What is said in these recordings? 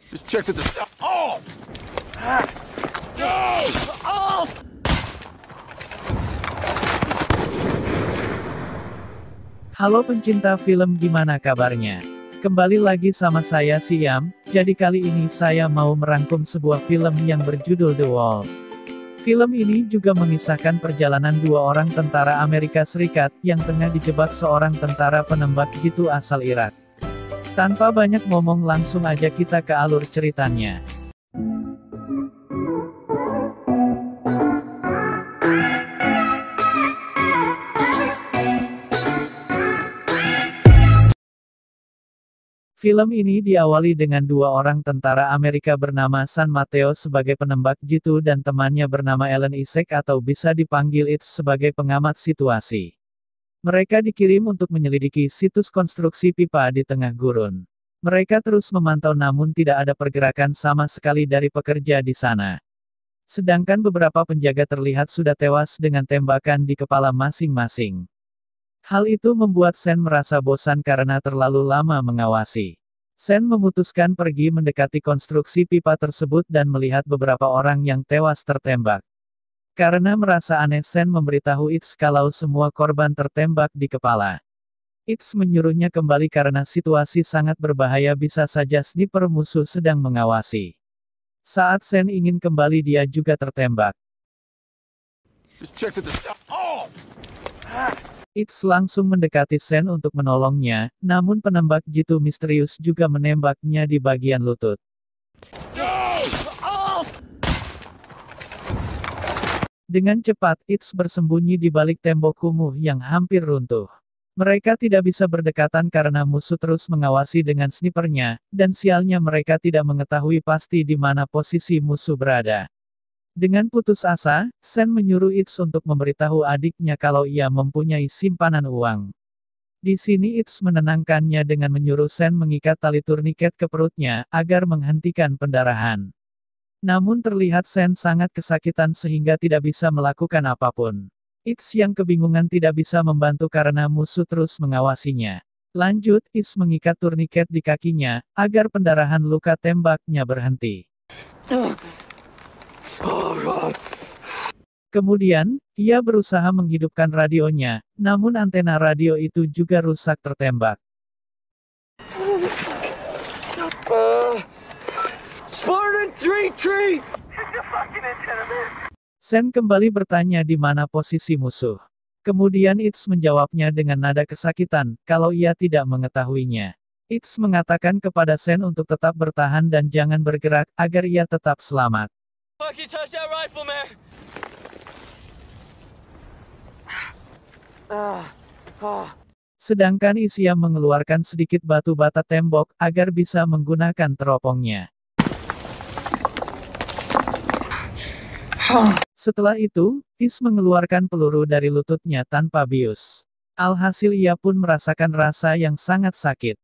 Just check that the... Oh! Oh! Halo pencinta film, gimana kabarnya? Kembali lagi sama saya Siam. Jadi kali ini saya mau merangkum sebuah film yang berjudul The Wall. Film ini juga mengisahkan perjalanan dua orang tentara Amerika Serikat yang tengah dijebak seorang tentara penembak jitu asal Irak. Tanpa banyak ngomong, langsung aja kita ke alur ceritanya. Film ini diawali dengan dua orang tentara Amerika bernama San Mateo sebagai penembak jitu dan temannya bernama Ellen Isaac atau bisa dipanggil Itz sebagai pengamat situasi. Mereka dikirim untuk menyelidiki situs konstruksi pipa di tengah gurun. Mereka terus memantau namun tidak ada pergerakan sama sekali dari pekerja di sana. Sedangkan beberapa penjaga terlihat sudah tewas dengan tembakan di kepala masing-masing. Hal itu membuat Sen merasa bosan karena terlalu lama mengawasi. Sen memutuskan pergi mendekati konstruksi pipa tersebut dan melihat beberapa orang yang tewas tertembak. Karena merasa aneh, Sen memberitahu Itz kalau semua korban tertembak di kepala. Itz menyuruhnya kembali karena situasi sangat berbahaya, bisa saja sniper musuh sedang mengawasi. Saat Sen ingin kembali, dia juga tertembak. Just check that the... Oh! Itz langsung mendekati Sen untuk menolongnya, namun penembak jitu misterius juga menembaknya di bagian lutut. Dengan cepat, Itz bersembunyi di balik tembok kumuh yang hampir runtuh. Mereka tidak bisa berdekatan karena musuh terus mengawasi dengan snipernya, dan sialnya mereka tidak mengetahui pasti di mana posisi musuh berada. Dengan putus asa, Sen menyuruh Itz untuk memberitahu adiknya kalau ia mempunyai simpanan uang. Di sini Itz menenangkannya dengan menyuruh Sen mengikat tali turniket ke perutnya, agar menghentikan pendarahan. Namun terlihat Sen sangat kesakitan sehingga tidak bisa melakukan apapun. Itz yang kebingungan tidak bisa membantu karena musuh terus mengawasinya. Lanjut, Itz mengikat turniket di kakinya, agar pendarahan luka tembaknya berhenti. Kemudian, ia berusaha menghidupkan radionya, namun antena radio itu juga rusak tertembak. Spartan 3-3! Sen kembali bertanya di mana posisi musuh. Kemudian Itz menjawabnya dengan nada kesakitan, kalau ia tidak mengetahuinya. Itz mengatakan kepada Sen untuk tetap bertahan dan jangan bergerak, agar ia tetap selamat. Sedangkan Isya mengeluarkan sedikit batu bata tembok, agar bisa menggunakan teropongnya. Setelah itu, Is mengeluarkan peluru dari lututnya tanpa bius. Alhasil ia pun merasakan rasa yang sangat sakit.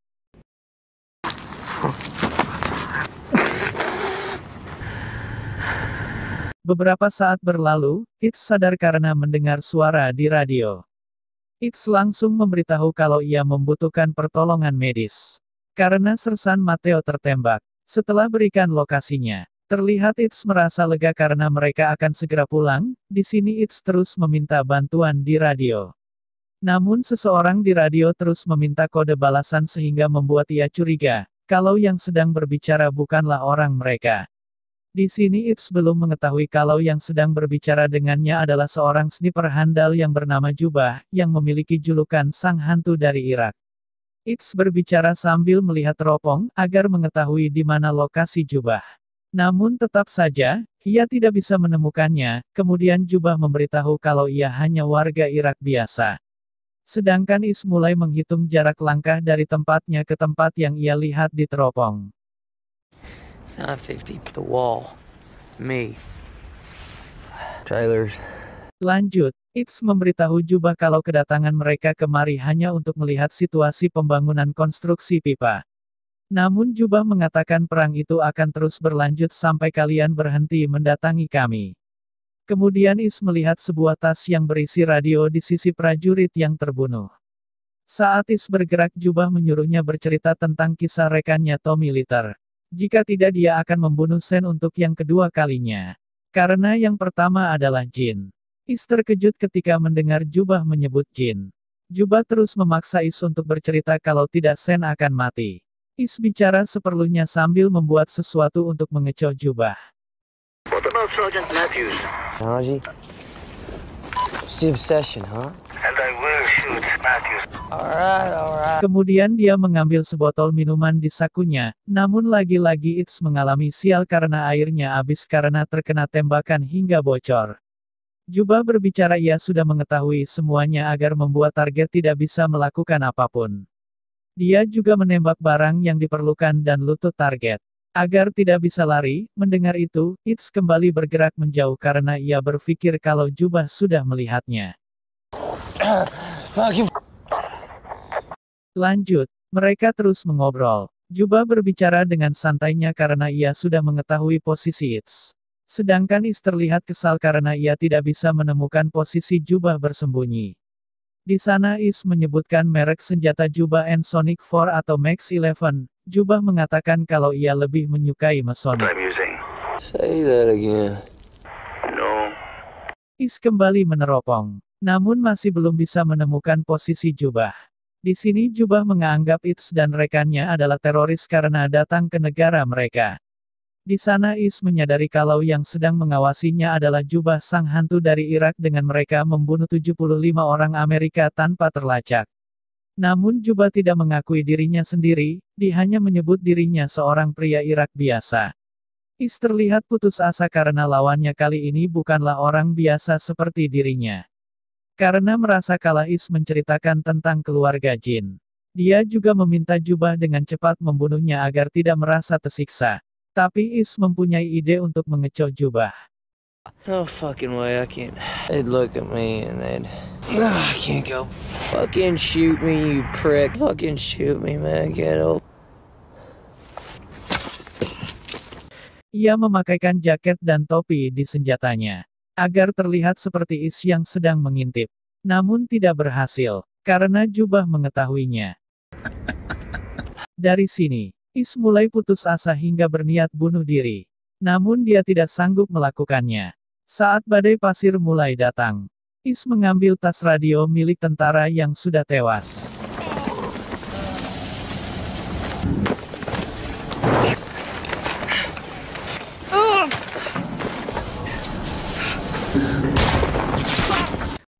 Beberapa saat berlalu, Itz sadar karena mendengar suara di radio. Itz langsung memberitahu kalau ia membutuhkan pertolongan medis. Karena Sersan Mateo tertembak. Setelah berikan lokasinya, terlihat Itz merasa lega karena mereka akan segera pulang. Di sini Itz terus meminta bantuan di radio. Namun seseorang di radio terus meminta kode balasan sehingga membuat ia curiga, kalau yang sedang berbicara bukanlah orang mereka. Di sini Itz belum mengetahui kalau yang sedang berbicara dengannya adalah seorang sniper handal yang bernama Jubah, yang memiliki julukan Sang Hantu dari Irak. Itz berbicara sambil melihat teropong, agar mengetahui di mana lokasi Jubah. Namun tetap saja, ia tidak bisa menemukannya, kemudian Jubah memberitahu kalau ia hanya warga Irak biasa. Sedangkan Itz mulai menghitung jarak langkah dari tempatnya ke tempat yang ia lihat di teropong. 950, the wall. Me. Tyler. Lanjut, Itz memberitahu Jubah kalau kedatangan mereka kemari hanya untuk melihat situasi pembangunan konstruksi pipa. Namun Jubah mengatakan perang itu akan terus berlanjut sampai kalian berhenti mendatangi kami. Kemudian Itz melihat sebuah tas yang berisi radio di sisi prajurit yang terbunuh. Saat Itz bergerak, Jubah menyuruhnya bercerita tentang kisah rekannya Tommy Litter. Jika tidak dia akan membunuh Sen untuk yang kedua kalinya. Karena yang pertama adalah Jin. Is terkejut ketika mendengar Jubah menyebut Jin. Jubah terus memaksa Is untuk bercerita kalau tidak Sen akan mati. Is bicara seperlunya sambil membuat sesuatu untuk mengecoh Jubah. What about Sergeant Matthews? Technology? It's the obsession, huh? And I will shoot Matthews. Alright. Kemudian dia mengambil sebotol minuman di sakunya, namun lagi-lagi It's mengalami sial karena airnya habis karena terkena tembakan hingga bocor. Jubah berbicara ia sudah mengetahui semuanya agar membuat target tidak bisa melakukan apapun. Dia juga menembak barang yang diperlukan dan lutut target. Agar tidak bisa lari, mendengar itu, It's kembali bergerak menjauh karena ia berpikir kalau Jubah sudah melihatnya. Lanjut, mereka terus mengobrol. Jubah berbicara dengan santainya karena ia sudah mengetahui posisi It's. Sedangkan Is terlihat kesal karena ia tidak bisa menemukan posisi Jubah bersembunyi. Di sana Is menyebutkan merek senjata Jubah and Sonic 4 atau Max 11. Jubah mengatakan kalau ia lebih menyukai Masonic. I'm using. Say that again. No. Is kembali meneropong. Namun masih belum bisa menemukan posisi Jubah. Di sini Jubah menganggap It's dan rekannya adalah teroris karena datang ke negara mereka. Di sana Is menyadari kalau yang sedang mengawasinya adalah Jubah sang hantu dari Irak dengan mereka membunuh 75 orang Amerika tanpa terlacak. Namun Jubah tidak mengakui dirinya sendiri, dia hanya menyebut dirinya seorang pria Irak biasa. Is terlihat putus asa karena lawannya kali ini bukanlah orang biasa seperti dirinya. Karena merasa kalah Is menceritakan tentang keluarga Jin. Dia juga meminta Jubah dengan cepat membunuhnya agar tidak merasa tersiksa. Tapi Is mempunyai ide untuk mengecoh Jubah. No fucking way, I can't. They'd look at me and they'd... I can't go. Fucking shoot me, you prick. Fucking shoot me, man. Get up. Ia memakaikan jaket dan topi di senjatanya. Agar terlihat seperti Is yang sedang mengintip. Namun tidak berhasil. Karena Jubah mengetahuinya. Dari sini, Is mulai putus asa hingga berniat bunuh diri. Namun dia tidak sanggup melakukannya. Saat badai pasir mulai datang, Is mengambil tas radio milik tentara yang sudah tewas.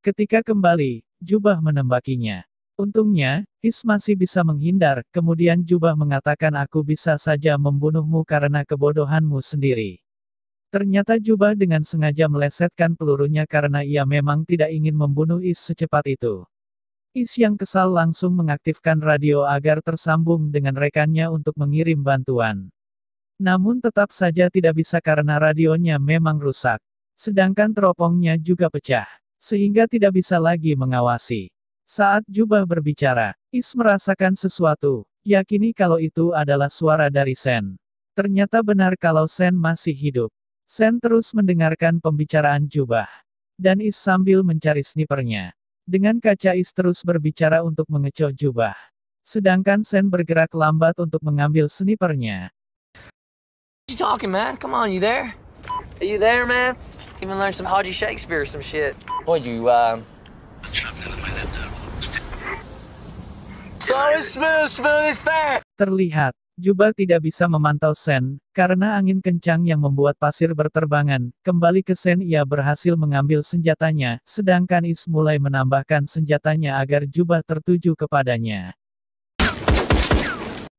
Ketika kembali, Jubah menembakinya. Untungnya, Is masih bisa menghindar, kemudian Jubah mengatakan aku bisa saja membunuhmu karena kebodohanmu sendiri. Ternyata Jubah dengan sengaja melesetkan pelurunya karena ia memang tidak ingin membunuh Is secepat itu. Is yang kesal langsung mengaktifkan radio agar tersambung dengan rekannya untuk mengirim bantuan. Namun tetap saja tidak bisa karena radionya memang rusak. Sedangkan teropongnya juga pecah, sehingga tidak bisa lagi mengawasi. Saat Jubah berbicara, Is merasakan sesuatu, yakini kalau itu adalah suara dari Sen. Ternyata benar kalau Sen masih hidup. Sen terus mendengarkan pembicaraan Jubah. Dan Is sambil mencari snipernya. Dengan kaca Is terus berbicara untuk mengecoh Jubah. Sedangkan Sen bergerak lambat untuk mengambil snipernya. What you talking, man? Come on, you there? Are you there, man? Even learn some Haji Shakespeare or some shit. What, you, Slow is smooth, smooth is fast. Terlihat, Jubah tidak bisa memantau Sen, karena angin kencang yang membuat pasir berterbangan. Kembali ke Sen ia berhasil mengambil senjatanya, sedangkan Is mulai menambahkan senjatanya agar Jubah tertuju kepadanya.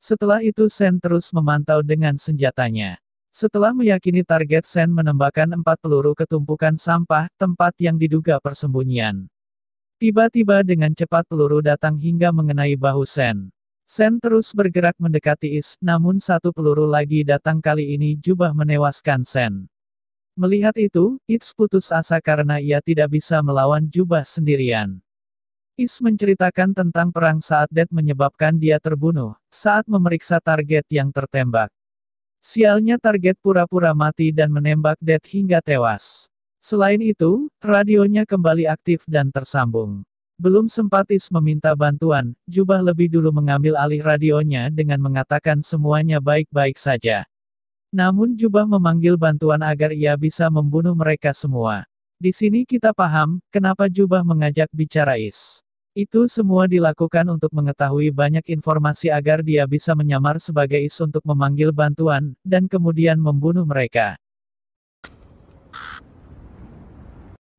Setelah itu Sen terus memantau dengan senjatanya. Setelah meyakini target Sen menembakkan 4 peluru ke tumpukan sampah, tempat yang diduga persembunyian. Tiba-tiba dengan cepat peluru datang hingga mengenai bahu Sen. Sen terus bergerak mendekati Is, namun 1 peluru lagi datang kali ini Jubah menewaskan Sen. Melihat itu, Is putus asa karena ia tidak bisa melawan Jubah sendirian. Is menceritakan tentang perang saat Det menyebabkan dia terbunuh, saat memeriksa target yang tertembak. Sialnya target pura-pura mati dan menembak Det hingga tewas. Selain itu, radionya kembali aktif dan tersambung. Belum sempat Is meminta bantuan, Jubah lebih dulu mengambil alih radionya dengan mengatakan semuanya baik-baik saja. Namun Jubah memanggil bantuan agar ia bisa membunuh mereka semua. Di sini kita paham, kenapa Jubah mengajak bicara Is. Itu semua dilakukan untuk mengetahui banyak informasi agar dia bisa menyamar sebagai Is untuk memanggil bantuan, dan kemudian membunuh mereka.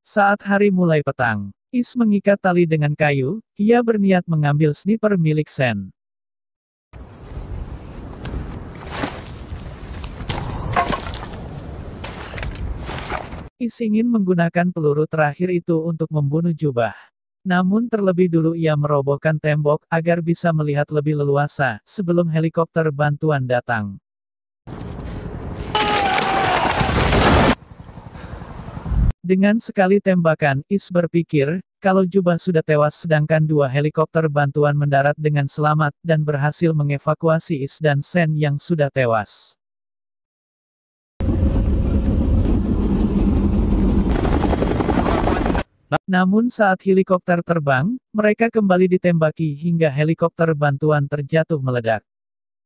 Saat hari mulai petang, Is mengikat tali dengan kayu, ia berniat mengambil sniper milik Sen. Is ingin menggunakan peluru terakhir itu untuk membunuh Jubah. Namun terlebih dulu ia merobohkan tembok, agar bisa melihat lebih leluasa, sebelum helikopter bantuan datang. Dengan sekali tembakan, Is berpikir, kalau Jubah sudah tewas sedangkan dua helikopter bantuan mendarat dengan selamat, dan berhasil mengevakuasi Is dan Sen yang sudah tewas. Namun saat helikopter terbang, mereka kembali ditembaki hingga helikopter bantuan terjatuh meledak.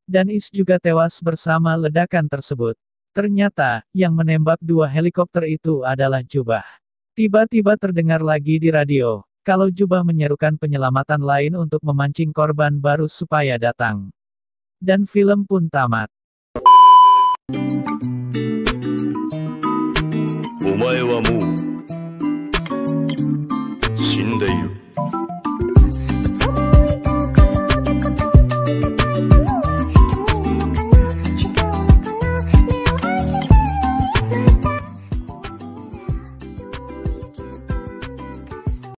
Dan Is juga tewas bersama ledakan tersebut. Ternyata, yang menembak dua helikopter itu adalah Jubah. Tiba-tiba terdengar lagi di radio, kalau Jubah menyerukan penyelamatan lain untuk memancing korban baru supaya datang. Dan film pun tamat. お前はもう